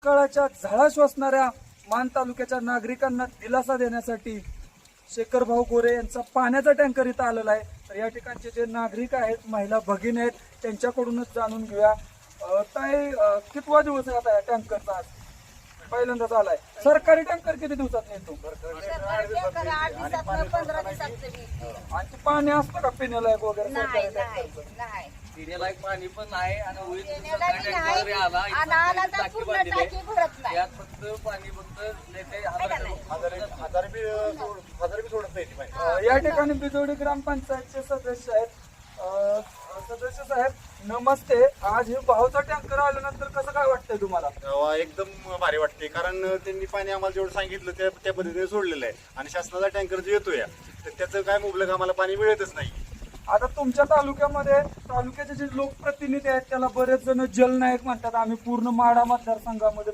दुष्काळाच्या झळा श्वसणाऱ्या मान तालुक्याच्या नागरिकांना दिलासा देण्यासाठी शेखर भाऊ गोरे यांचा पाण्याचा टँकर इथं आलेला आहे. तर या ठिकाणचे जे नागरिक आहेत, महिला भगिनी आहेत, त्यांच्याकडूनच जाणून घेऊया. ताई, कितवा दिवस आहे आता या टँकरचा? आज पहिल्यांदाच आलाय. सरकारी टँकर किती दिवसात येतो? आणि ते पाणी असतं का पिण्यालायक वगैरे सरकारी टँकरचं? पिण्यालायक पाणी पण आहे आणि उडीद पिण्यालायक सरकारी नाही. टँकर आला आणि इथं आला तर टाकी पूर्ण बांधलेली आहे. टाकी भरत नाही. त्यात फक्त पाणी फक्त लेटे हजार बी सोडत नाही ती पाणी. या ठिकाणी बिजोडी ग्रामपंचायतचे सदस्य आहेत. सदस्य साहेब नमस्ते. आज हे भाऊचा टँकर आल्यानंतर कसं काय वाटतंय तुम्हाला? एकदम भारी वाटते, कारण त्यांनी पाणी आम्हाला जेवढं सांगितलं त्या पद्धतीने सोडलेलं आहे. आणि शासनाचा टँकर जो येतोय तर त्याचं काय मुबलक आम्हाला पाणी मिळतच नाही. आता तुमच्या तालुक्याचे जे लोकप्रतिनिधी आहेत त्याला बरेच जण जलनायक म्हणतात. आम्ही पूर्ण माढा मतदारसंघामध्ये